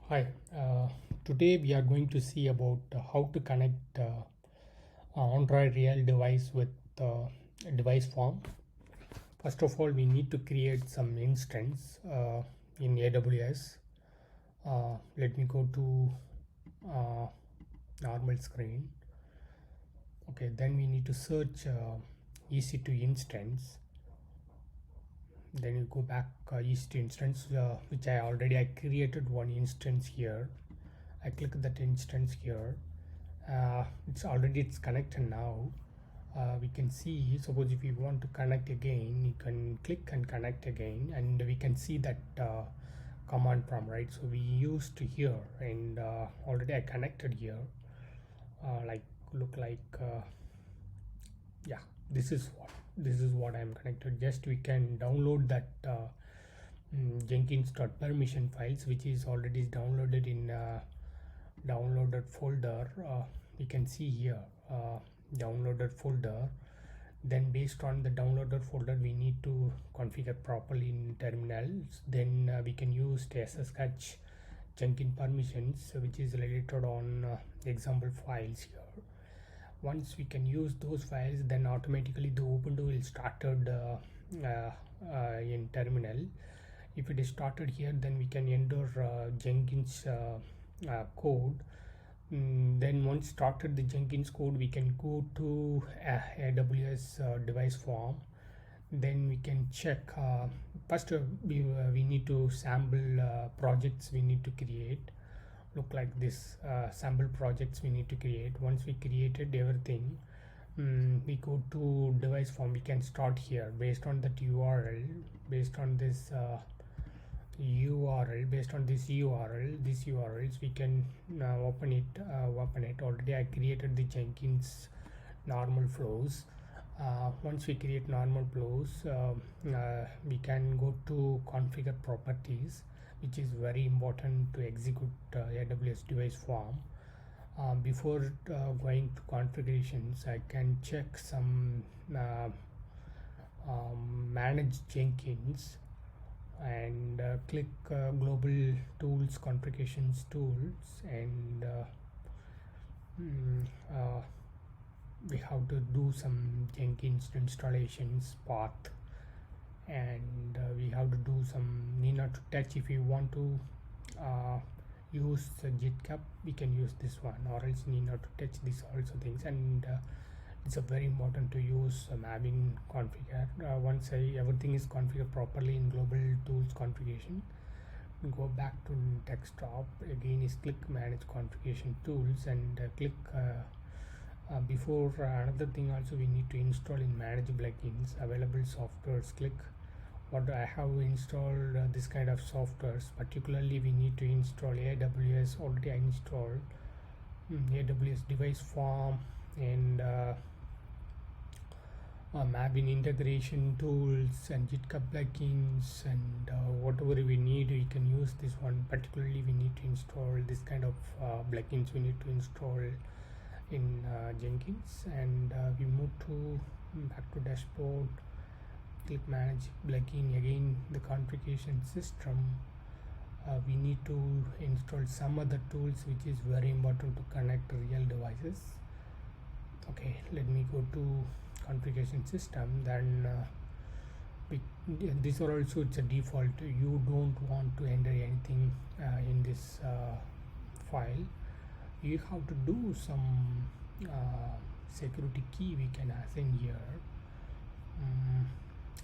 Hi, today we are going to see about how to connect Android real device with device form. First of all, we need to create some instance in AWS. Let me go to uh, normal screen. Okay, then we need to search EC2 instance. Then you go back EC2 instance, which I created one instance here. I click that instance here. It's connected now. We can see, suppose if you want to connect again, you can click and connect again, and we can see that command prompt, right? So we used here, and already I connected here, like look like yeah, this is what I'm connected. Just we can download that jenkins.permission files, which is already downloaded in downloaded folder. You can see here downloaded folder. Then based on the downloaded folder, we need to configure properly in terminals. Then we can use the ssh jenkins permissions, which is related on example files here. Once we can use those files, then automatically the Ubuntu will started in terminal. If it is started here, then we can enter Jenkins code. Then once started the Jenkins code, we can go to AWS device form. Then we can check first we need to sample projects we need to create. Look like this, sample projects we need to create. Once we created everything, we go to device form. We can start here based on that URL, based on this URL, based on this URL, these URLs we can open it. Already I created the Jenkins normal flows. Once we create normal flows, we can go to configure properties, which is very important to execute AWS device form. Before going to configurations, I can check some manage Jenkins, and click global tools, configurations tools, and mm, uh, we have to do some Jenkins installations path, and we have to do some need not to touch. If you want to use the GitHub, we can use this one, or else need not to touch this also things. And it's a very important to use Maven configure. Once everything is configured properly in global tools configuration, go back to desktop again, is click manage configuration tools, and click before another thing also we need to install in manage plugins available softwares. Click what I have installed this kind of softwares. Particularly we need to install AWS. Already I installed AWS device form, and Maven integration tools, and GitHub plugins, and whatever we need we can use this one. Particularly we need to install this kind of plugins we need to install in Jenkins. And we move to back to dashboard, click manage plugin. Again the configuration system, we need to install some other tools which is very important to connect real devices. Okay, let me go to configuration system. Then these are also, it's a default. You don't want to enter anything in this file. You have to do some security key we can assign here.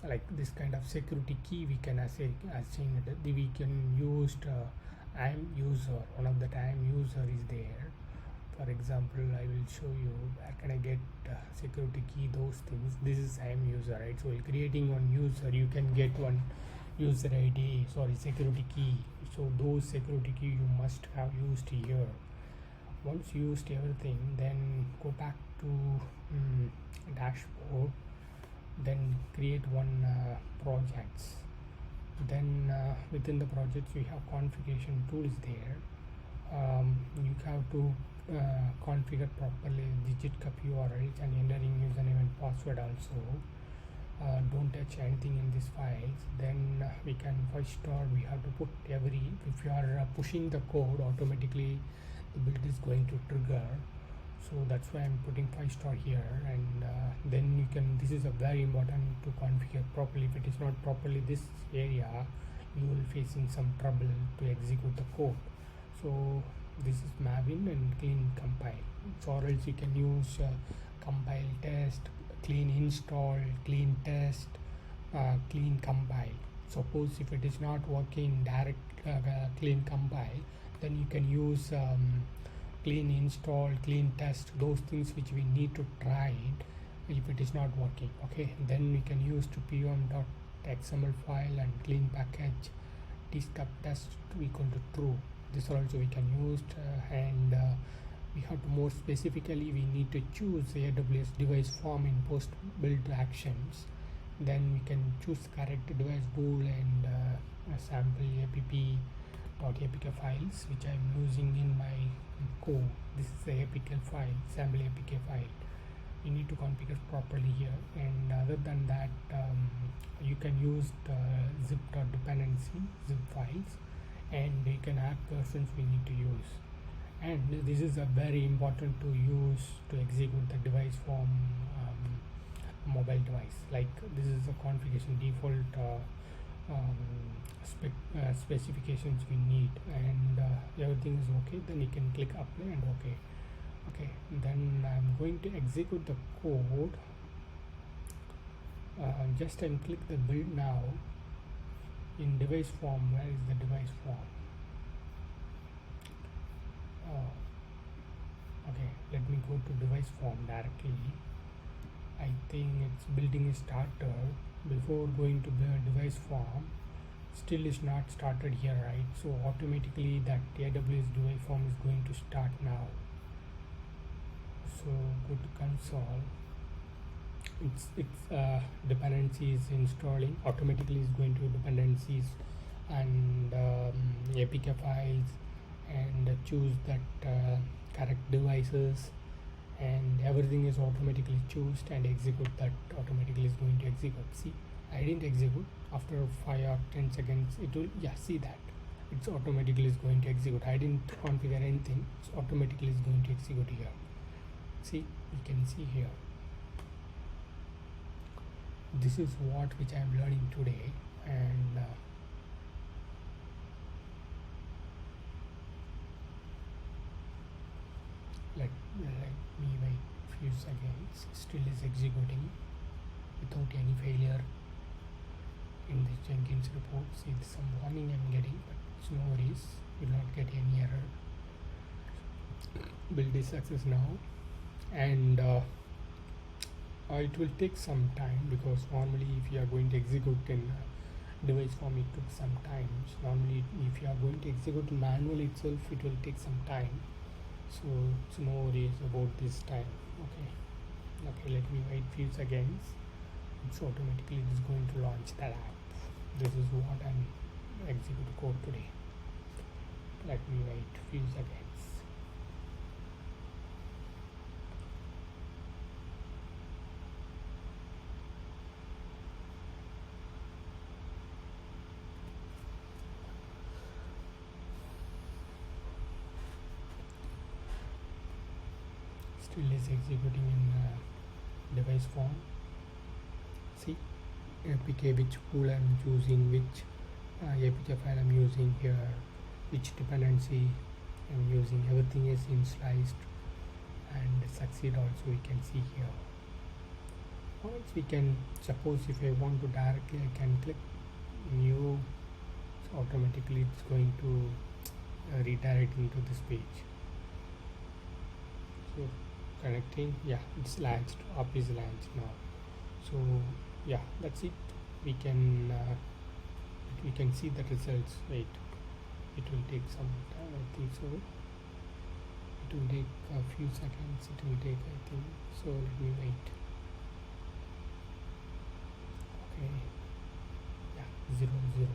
Like this kind of security key we can assign it. We can use I'm user, one of the time user is there. For example, I will show you where can I get security key, those things. This is I'm user, right? So while creating one user, you can get one user ID, sorry, security key. So those security key you must have used here. Once used everything, then go back to dashboard, then create one projects. Then within the projects we have configuration tools there. You have to configure properly the GitHub URLs and entering username and password also. don't touch anything in these files, then we can first we have to put every, if you are pushing the code, automatically the build is going to trigger. So that's why I'm putting 5 here, and then you can, this is a very important to configure properly. If it is not properly this area, you will facing some trouble to execute the code. So this is Maven and clean compile. So or else you can use compile test, clean install, clean test, clean compile. Suppose if it is not working direct clean compile, then you can use clean install, clean test, those things which we need to try it if it is not working. Okay, then we can use to pom.xml file and clean package tstub test equal to true. This also we can use, and we have to more specifically, we need to choose AWS device form in post build actions. Then we can choose correct device bool and sample app.apk files, which I am using in my code. This is the apk file, sample apk file. You need to configure properly here, and other than that, you can use the zip.dependency zip files, and you can add versions we need to use. And this is a very important to use to execute the device from mobile device. Like this is the configuration default specifications we need, and everything is okay, then you can click apply and okay. Okay, then I'm going to execute the code. Just click the build now. In device form, where is the device form? Okay, let me go to device form directly. I think it's building is started before going to the device form. Still is not started here, right? So automatically that AWS device form is going to start now. So go to console. It's dependencies installing automatically is going to dependencies and apk files, and choose that correct devices, and everything is automatically chosen and execute. That automatically is going to execute. See, I didn't execute. After 5 or 10 seconds it will, yeah, see that it's automatically is going to execute. I didn't configure anything, so automatically is going to execute here. See, you can see here, this is what which I am learning today, and let me wait few seconds. Still is executing without any failure in this Jenkins report. See, some warning I'm getting, but it's no worries, will not get any error. Build is success now, and it will take some time, because normally if you are going to execute in device form, it took some time. So normally if you are going to execute manually itself, it will take some time. So it's no worries about this time. Okay, let me wait few seconds. It's automatically is going to launch that app. This is what I'm executing code today. Let me wait few seconds. Still is executing in device form. See, apk which pool I'm choosing, which apk file I'm using here, which dependency I'm using, everything is initialized and succeed also, we can see here. Once we can, suppose if I want to directly, I can click new, so automatically it's going to redirect into this page. So connecting, yeah, it's launched, app is launched now. So yeah, that's it. We can see the results. Wait, it will take some time, I think so. It will take a few seconds, it will take, I think so. Let me wait. Okay, yeah, 0 0.